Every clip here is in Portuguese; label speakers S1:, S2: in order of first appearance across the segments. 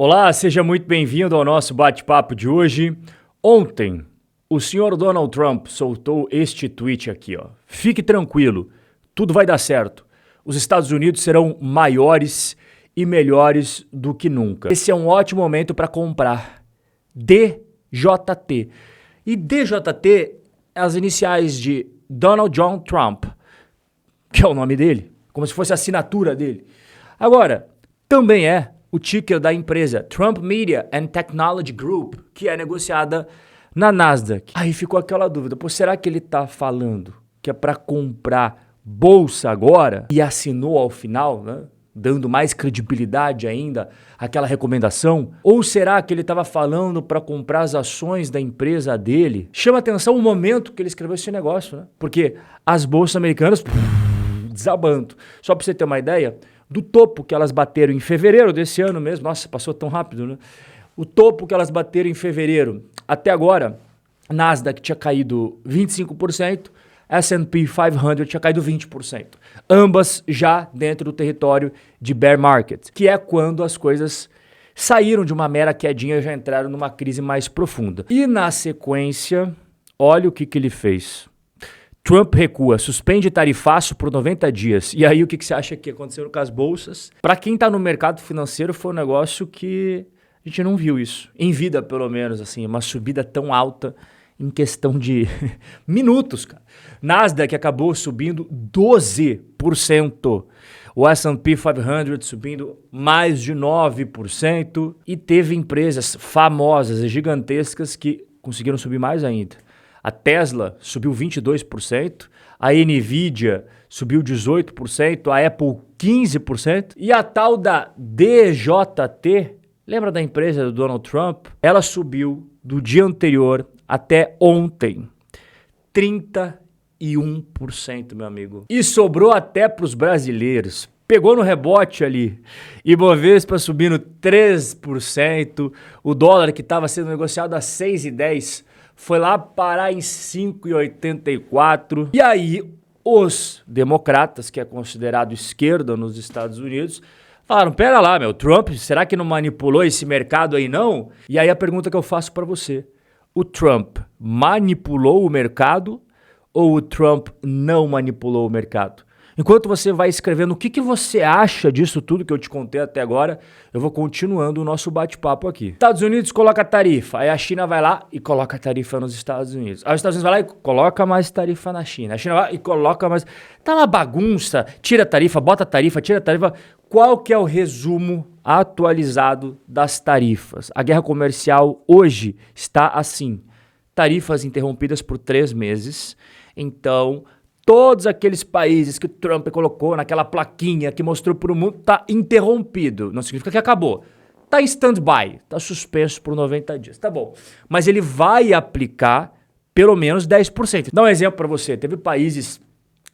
S1: Olá, seja muito bem-vindo ao nosso bate-papo de hoje. Ontem, o senhor Donald Trump soltou este tweet aqui, ó. Fique tranquilo, tudo vai dar certo. Os Estados Unidos serão maiores e melhores do que nunca. Esse é um ótimo momento para comprar DJT. E DJT é as iniciais de Donald John Trump, que é o nome dele, como se fosse a assinatura dele. Agora, também é o ticker da empresa Trump Media and Technology Group, que é negociada na Nasdaq. Aí ficou aquela dúvida, pô, será que ele tá falando que é para comprar bolsa agora e assinou ao final, né? Dando mais credibilidade ainda àquela recomendação? Ou será que ele estava falando para comprar as ações da empresa dele? Chama atenção o momento que ele escreveu esse negócio, né? Porque as bolsas americanas desabando. Só para você ter uma ideia, do topo que elas bateram em fevereiro desse ano mesmo, nossa, passou tão rápido, né? O topo que elas bateram em fevereiro até agora, Nasdaq tinha caído 25%, S&P 500 tinha caído 20%. Ambas já dentro do território de bear market, que é quando as coisas saíram de uma mera quedinha e já entraram numa crise mais profunda. E na sequência, olha o que ele fez. Trump recua, suspende tarifaço por 90 dias. E aí o que você acha que aconteceu com as bolsas? Para quem está no mercado financeiro foi um negócio que a gente não viu isso. Em vida, pelo menos, assim, uma subida tão alta em questão de minutos, cara. Nasdaq acabou subindo 12%. O S&P 500 subindo mais de 9%. E teve empresas famosas e gigantescas que conseguiram subir mais ainda. A Tesla subiu 22%, a Nvidia subiu 18%, a Apple 15%. E a tal da DJT, lembra da empresa do Donald Trump? Ela subiu do dia anterior até ontem 31%, meu amigo. E sobrou até para os brasileiros. Pegou no rebote ali. Ibovespa subindo 3%. O dólar que estava sendo negociado a 6,10 foi lá parar em 5,84. E aí os democratas, que é considerado esquerda nos Estados Unidos, falaram, pera lá, meu, Trump, será que não manipulou esse mercado aí não? E aí a pergunta que eu faço para você, o Trump manipulou o mercado ou o Trump não manipulou o mercado? Enquanto você vai escrevendo o que você acha disso tudo que eu te contei até agora, eu vou continuando o nosso bate-papo aqui. Estados Unidos coloca tarifa, aí a China vai lá e coloca tarifa nos Estados Unidos. Aí os Estados Unidos vai lá e coloca mais tarifa na China. A China vai lá e coloca mais... Tá uma bagunça, tira tarifa, bota tarifa, tira tarifa. Qual que é o resumo atualizado das tarifas? A guerra comercial hoje está assim. Tarifas interrompidas por 3 meses. Então... todos aqueles países que o Trump colocou naquela plaquinha que mostrou para o mundo está interrompido. Não significa que acabou. Está em stand-by, está suspenso por 90 dias. Tá bom. Mas ele vai aplicar pelo menos 10%. Dá um exemplo para você. Teve países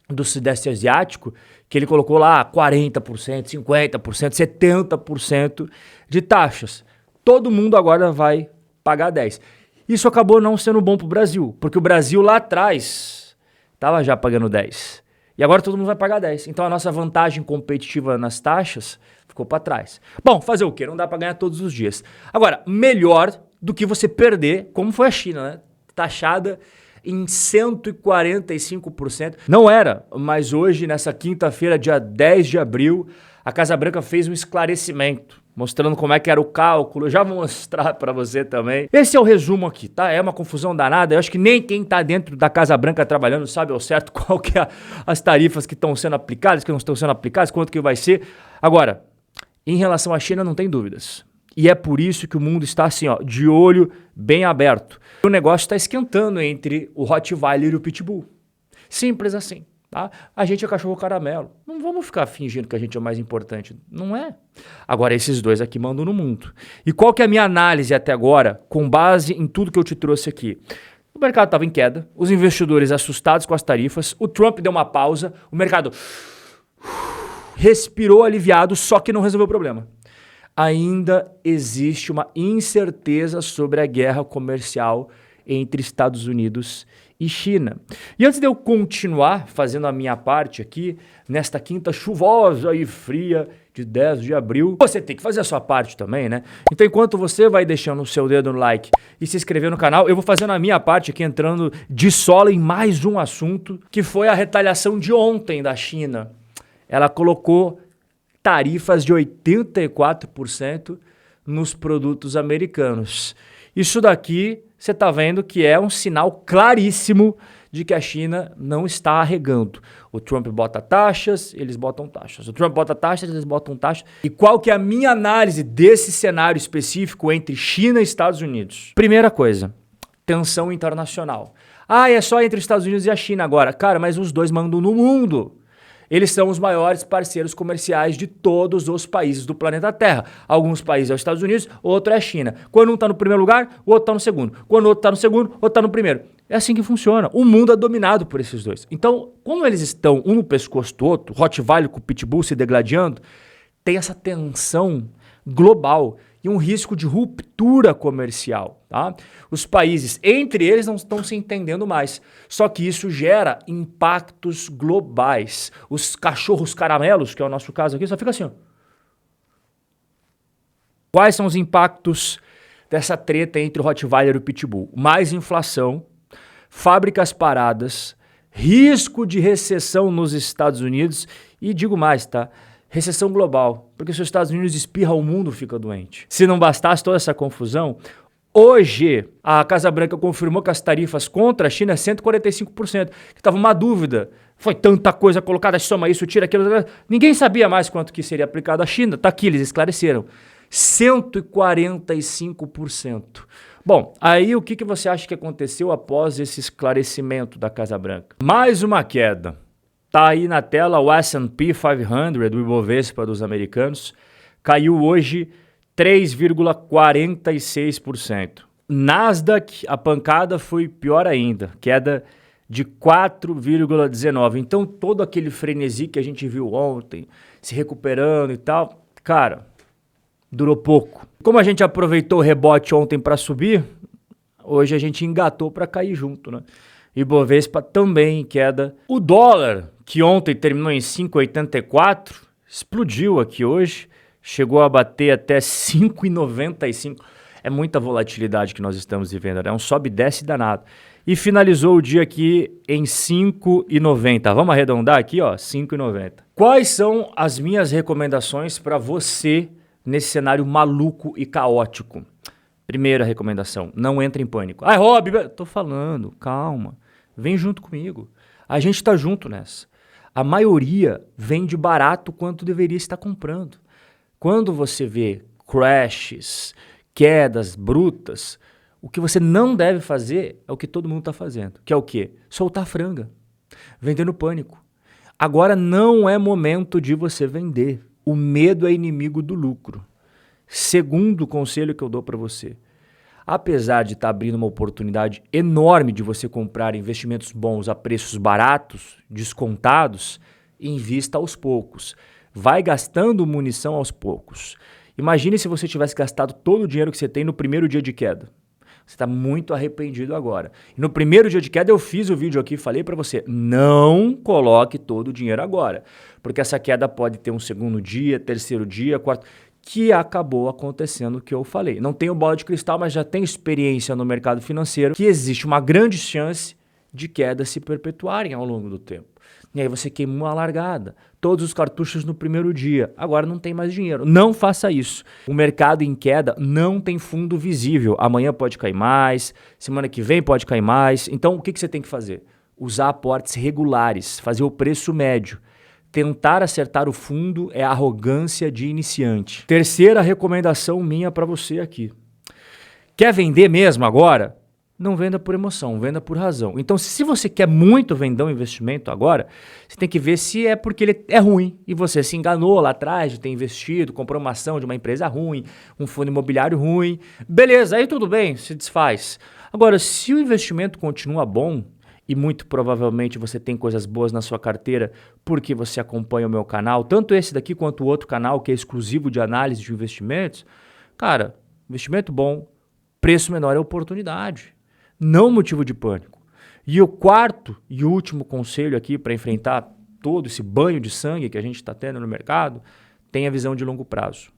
S1: do Sudeste Asiático que ele colocou lá 40%, 50%, 70% de taxas. Todo mundo agora vai pagar 10%. Isso acabou não sendo bom para o Brasil, porque o Brasil lá atrás... estava já pagando 10. E agora todo mundo vai pagar 10. Então a nossa vantagem competitiva nas taxas ficou para trás. Bom, fazer o quê? Não dá para ganhar todos os dias. Agora, melhor do que você perder, como foi a China, né? Taxada em 145%. Não era, mas hoje, nessa quinta-feira, dia 10 de abril, a Casa Branca fez um esclarecimento, mostrando como é que era o cálculo. Eu já vou mostrar para você também. Esse é o resumo aqui, tá? É uma confusão danada. Eu acho que nem quem tá dentro da Casa Branca trabalhando sabe ao certo qual que é as tarifas que estão sendo aplicadas, que não estão sendo aplicadas, quanto que vai ser. Agora, em relação à China, não tem dúvidas. E é por isso que o mundo está assim, ó, de olho bem aberto. O negócio está esquentando entre o Rottweiler e o Pitbull. Simples assim. Tá? A gente é cachorro caramelo. Não vamos ficar fingindo que a gente é o mais importante. Não é. Agora, esses dois aqui mandam no mundo. E qual que é a minha análise até agora, com base em tudo que eu te trouxe aqui? O mercado estava em queda, os investidores assustados com as tarifas, o Trump deu uma pausa, o mercado respirou aliviado, só que não resolveu o problema. Ainda existe uma incerteza sobre a guerra comercial entre Estados Unidos e China. E antes de eu continuar fazendo a minha parte aqui, nesta quinta chuvosa e fria, de 10 de abril. Você tem que fazer a sua parte também, né? Então, enquanto você vai deixando o seu dedo no like e se inscrever no canal, eu vou fazendo a minha parte aqui, entrando de solo em mais um assunto, que foi a retaliação de ontem da China. Ela colocou tarifas de 84% nos produtos americanos. Isso daqui, você está vendo que é um sinal claríssimo de que a China não está arregando. O Trump bota taxas, eles botam taxas. O Trump bota taxas, eles botam taxas. E qual que é a minha análise desse cenário específico entre China e Estados Unidos? Primeira coisa, tensão internacional. Ah, é só entre os Estados Unidos e a China agora. Cara, mas os dois mandam no mundo. Eles são os maiores parceiros comerciais de todos os países do planeta Terra. Alguns países é os Estados Unidos, outro é a China. Quando um está no primeiro lugar, o outro está no segundo. Quando o outro está no segundo, o outro está no primeiro. É assim que funciona. O mundo é dominado por esses dois. Então, como eles estão um no pescoço do outro, Rottweiler com o Pitbull se degladiando, tem essa tensão global e um risco de ruptura comercial. Tá? Os países, entre eles, não estão se entendendo mais. Só que isso gera impactos globais. Os cachorros caramelos, que é o nosso caso aqui, só fica assim. Ó. Quais são os impactos dessa treta entre o Rottweiler e o Pitbull? Mais inflação, fábricas paradas, risco de recessão nos Estados Unidos e, digo mais, tá? Recessão global, porque se os Estados Unidos espirra, o mundo fica doente. Se não bastasse toda essa confusão, hoje a Casa Branca confirmou que as tarifas contra a China é 145%, que estava uma dúvida. Foi tanta coisa colocada, soma isso, tira aquilo. Ninguém sabia mais quanto que seria aplicado à China. Tá aqui, eles esclareceram. 145%. Bom, aí o que você acha que aconteceu após esse esclarecimento da Casa Branca? Mais uma queda. Tá aí na tela o S&P 500, o Ibovespa dos americanos, caiu hoje 3,46%. Nasdaq, a pancada foi pior ainda, queda de 4,19%. Então todo aquele frenesi que a gente viu ontem, se recuperando e tal, cara, durou pouco. Como a gente aproveitou o rebote ontem para subir, hoje a gente engatou para cair junto, né? Ibovespa também em queda. O dólar, que ontem terminou em 5,84, explodiu aqui hoje, chegou a bater até 5,95. É muita volatilidade que nós estamos vivendo, né? Um sobe e desce danado. E finalizou o dia aqui em 5,90. Vamos arredondar aqui, ó, 5,90. Quais são as minhas recomendações para você nesse cenário maluco e caótico? Primeira recomendação, não entre em pânico. Ah, Rob, tô falando, calma. Vem junto comigo. A gente tá junto nessa. A maioria vende barato quanto deveria estar comprando. Quando você vê crashes, quedas brutas, o que você não deve fazer é o que todo mundo está fazendo. Que é o quê? Soltar a franga. Vender no pânico. Agora não é momento de você vender. O medo é inimigo do lucro. Segundo conselho que eu dou para você. Apesar de estar abrindo uma oportunidade enorme de você comprar investimentos bons a preços baratos, descontados, invista aos poucos. Vai gastando munição aos poucos. Imagine se você tivesse gastado todo o dinheiro que você tem no primeiro dia de queda. Você está muito arrependido agora. E no primeiro dia de queda eu fiz o vídeo aqui e falei para você, não coloque todo o dinheiro agora. Porque essa queda pode ter um segundo dia, terceiro dia, quarto... que acabou acontecendo o que eu falei. Não tenho bola de cristal, mas já tenho experiência no mercado financeiro, que existe uma grande chance de quedas se perpetuarem ao longo do tempo. E aí você queimou a largada, todos os cartuchos no primeiro dia, agora não tem mais dinheiro. Não faça isso. O mercado em queda não tem fundo visível. Amanhã pode cair mais, semana que vem pode cair mais. Então o que você tem que fazer? Usar aportes regulares, fazer o preço médio. Tentar acertar o fundo é arrogância de iniciante. Terceira recomendação minha para você aqui. Quer vender mesmo agora? Não venda por emoção, venda por razão. Então, se você quer muito vender um investimento agora, você tem que ver se é porque ele é ruim e você se enganou lá atrás de ter investido, comprou uma ação de uma empresa ruim, um fundo imobiliário ruim. Beleza, aí tudo bem, se desfaz. Agora, se o investimento continua bom, e muito provavelmente você tem coisas boas na sua carteira porque você acompanha o meu canal, tanto esse daqui quanto o outro canal que é exclusivo de análise de investimentos, cara, investimento bom, preço menor é oportunidade, não motivo de pânico. E o quarto e último conselho aqui para enfrentar todo esse banho de sangue que a gente está tendo no mercado, tenha visão de longo prazo.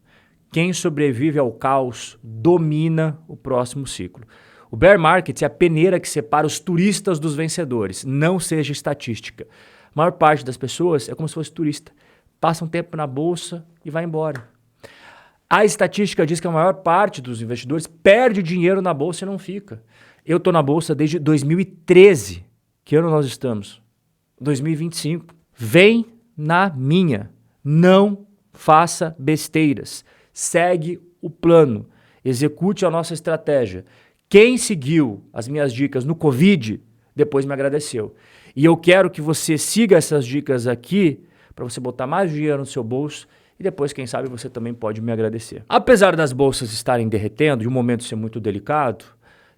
S1: Quem sobrevive ao caos domina o próximo ciclo. O bear market é a peneira que separa os turistas dos vencedores. Não seja estatística. A maior parte das pessoas é como se fosse turista. Passa um tempo na bolsa e vai embora. A estatística diz que a maior parte dos investidores perde dinheiro na bolsa e não fica. Eu estou na bolsa desde 2013. Que ano nós estamos? 2025. Vem na minha. Não faça besteiras. Segue o plano. Execute a nossa estratégia. Quem seguiu as minhas dicas no Covid, depois me agradeceu. E eu quero que você siga essas dicas aqui para você botar mais dinheiro no seu bolso e depois, quem sabe, você também pode me agradecer. Apesar das bolsas estarem derretendo e o momento ser muito delicado,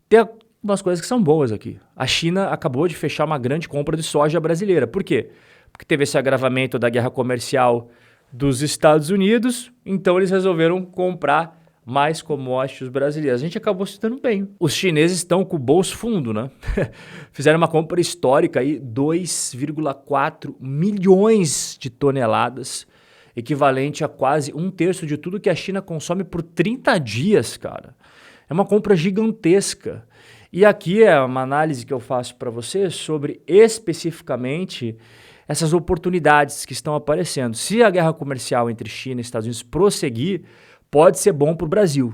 S1: tem algumas coisas que são boas aqui. A China acabou de fechar uma grande compra de soja brasileira. Por quê? Porque teve esse agravamento da guerra comercial dos Estados Unidos, então eles resolveram comprar mais commodities brasileiras. A gente acabou se dando bem. Os chineses estão com o bolso fundo, né? Fizeram uma compra histórica aí, 2,4 milhões de toneladas, equivalente a quase 1/3 de tudo que a China consome por 30 dias, cara. É uma compra gigantesca. E aqui é uma análise que eu faço para você sobre especificamente essas oportunidades que estão aparecendo. Se a guerra comercial entre China e Estados Unidos prosseguir, pode ser bom para o Brasil.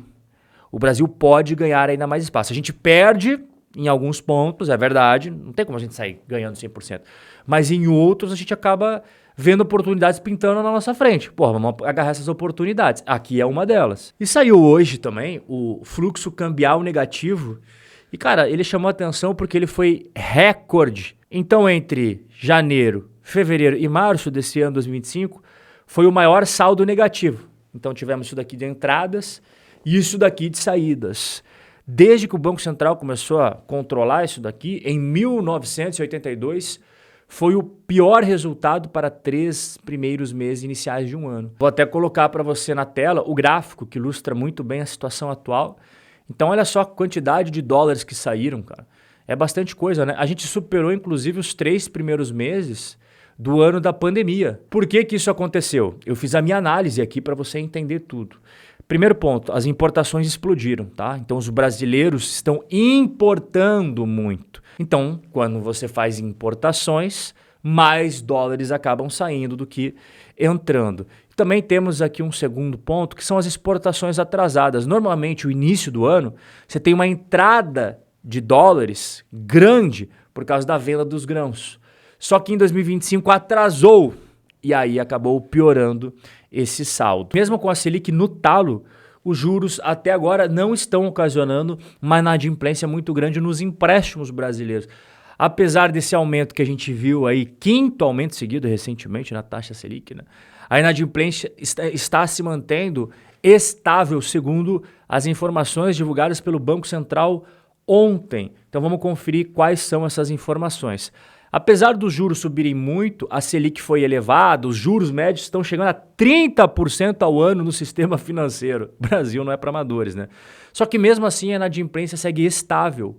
S1: O Brasil pode ganhar ainda mais espaço. A gente perde em alguns pontos, é verdade, não tem como a gente sair ganhando 100%. Mas em outros a gente acaba vendo oportunidades pintando na nossa frente. Pô, vamos agarrar essas oportunidades. Aqui é uma delas. E saiu hoje também o fluxo cambial negativo. E, cara, ele chamou atenção porque ele foi recorde. Então, entre janeiro, fevereiro e março desse ano 2025, foi o maior saldo negativo. Então tivemos isso daqui de entradas e isso daqui de saídas. Desde que o Banco Central começou a controlar isso daqui, em 1982, foi o pior resultado para 3 primeiros meses iniciais de um ano. Vou até colocar para você na tela o gráfico que ilustra muito bem a situação atual. Então olha só a quantidade de dólares que saíram, cara. É bastante coisa, né? A gente superou inclusive os 3 primeiros meses do ano da pandemia. Por que que isso aconteceu? Eu fiz a minha análise aqui para você entender tudo. Primeiro ponto, as importações explodiram, tá? Então os brasileiros estão importando muito. Então, quando você faz importações, mais dólares acabam saindo do que entrando. Também temos aqui um segundo ponto, que são as exportações atrasadas. Normalmente, o início do ano, você tem uma entrada de dólares grande por causa da venda dos grãos. Só que em 2025 atrasou e aí acabou piorando esse saldo. Mesmo com a Selic no talo, os juros até agora não estão ocasionando uma inadimplência muito grande nos empréstimos brasileiros. Apesar desse aumento que a gente viu aí, 5º aumento seguido recentemente na taxa Selic, né? A inadimplência está se mantendo estável, segundo as informações divulgadas pelo Banco Central ontem. Então vamos conferir quais são essas informações. Apesar dos juros subirem muito, a Selic foi elevada, os juros médios estão chegando a 30% ao ano no sistema financeiro. O Brasil não é para amadores, né? Só que mesmo assim a inadimplência segue estável.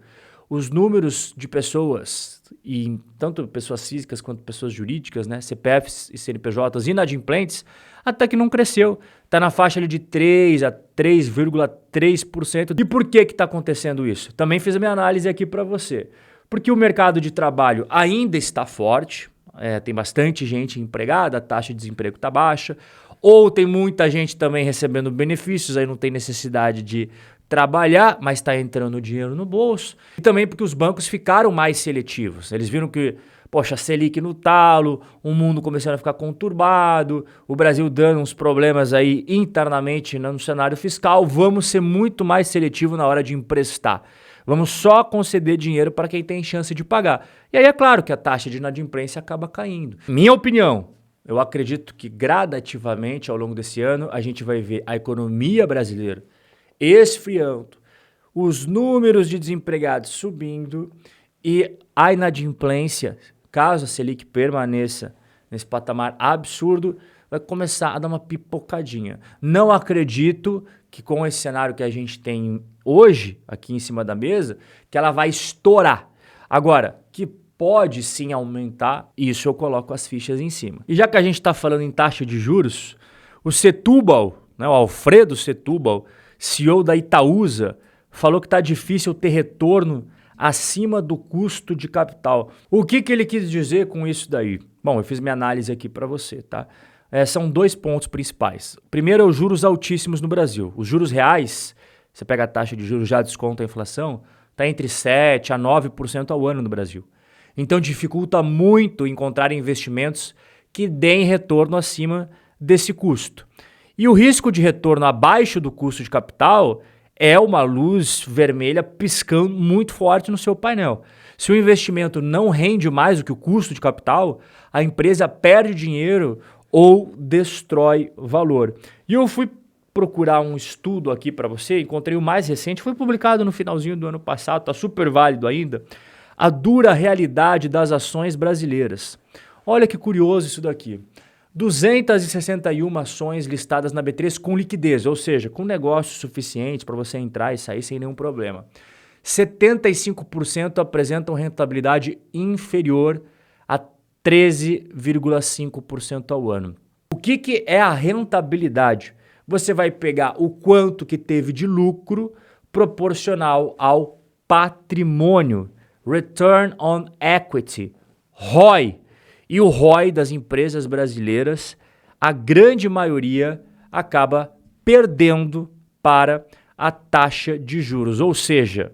S1: Os números de pessoas, e tanto pessoas físicas quanto pessoas jurídicas, né, CPFs e CNPJs inadimplentes, até que não cresceu. Está na faixa ali de 3 a 3,3%. E por que está acontecendo isso? Também fiz a minha análise aqui para você. Porque o mercado de trabalho ainda está forte, tem bastante gente empregada, a taxa de desemprego está baixa, ou tem muita gente também recebendo benefícios, aí não tem necessidade de trabalhar, mas está entrando dinheiro no bolso. E também porque os bancos ficaram mais seletivos. Eles viram que, poxa, a Selic no talo, o mundo começando a ficar conturbado, o Brasil dando uns problemas aí internamente no cenário fiscal, vamos ser muito mais seletivo na hora de emprestar. Vamos só conceder dinheiro para quem tem chance de pagar. E aí é claro que a taxa de inadimplência acaba caindo. Minha opinião, eu acredito que gradativamente ao longo desse ano a gente vai ver a economia brasileira esfriando, os números de desempregados subindo e a inadimplência, caso a Selic permaneça nesse patamar absurdo, vai começar a dar uma pipocadinha. Não acredito que com esse cenário que a gente tem hoje, aqui em cima da mesa, que ela vai estourar. Agora, que pode sim aumentar, isso eu coloco as fichas em cima. E já que a gente está falando em taxa de juros, O Setúbal, né, o Alfredo Setúbal, CEO da Itaúsa, falou que está difícil ter retorno acima do custo de capital. O que ele quis dizer com isso daí? Bom, eu fiz minha análise aqui para você, tá? São 2 pontos principais. Primeiro é os juros altíssimos no Brasil. Os juros reais, você pega a taxa de juros, já desconta a inflação, está entre 7% a 9% ao ano no Brasil. Então dificulta muito encontrar investimentos que deem retorno acima desse custo. E o risco de retorno abaixo do custo de capital é uma luz vermelha piscando muito forte no seu painel. Se o investimento não rende mais do que o custo de capital, a empresa perde dinheiro ou destrói valor. E eu fui procurar um estudo aqui para você, encontrei o mais recente, foi publicado no finalzinho do ano passado, está super válido ainda, a dura realidade das ações brasileiras. Olha que curioso isso daqui. 261 ações listadas na B3 com liquidez, ou seja, com negócios suficientes para você entrar e sair sem nenhum problema. 75% apresentam rentabilidade inferior a 13,5% ao ano. O que é a rentabilidade? Você vai pegar o quanto que teve de lucro proporcional ao patrimônio, Return on Equity, ROI. E o ROI das empresas brasileiras, a grande maioria acaba perdendo para a taxa de juros. Ou seja,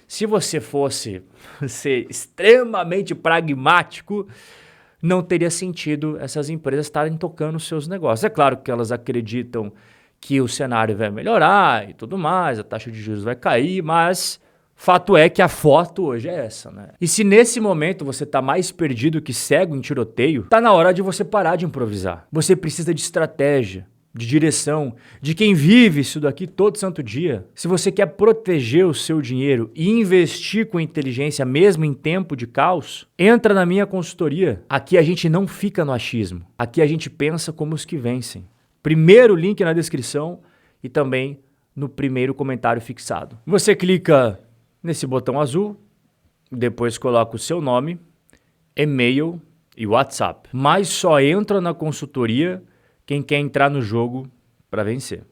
S1: se você fosse ser extremamente pragmático, não teria sentido essas empresas estarem tocando os seus negócios. É claro que elas acreditam que o cenário vai melhorar e tudo mais, a taxa de juros vai cair, mas fato é que a foto hoje é essa, né? E se nesse momento você está mais perdido que cego em tiroteio, tá na hora de você parar de improvisar. Você precisa de estratégia, de direção, de quem vive isso daqui todo santo dia. Se você quer proteger o seu dinheiro e investir com inteligência mesmo em tempo de caos, entra na minha consultoria. Aqui a gente não fica no achismo. Aqui a gente pensa como os que vencem. Primeiro link na descrição e também no primeiro comentário fixado. Você clica nesse botão azul, depois coloca o seu nome, e-mail e WhatsApp. Mas só entra na consultoria quem quer entrar no jogo para vencer.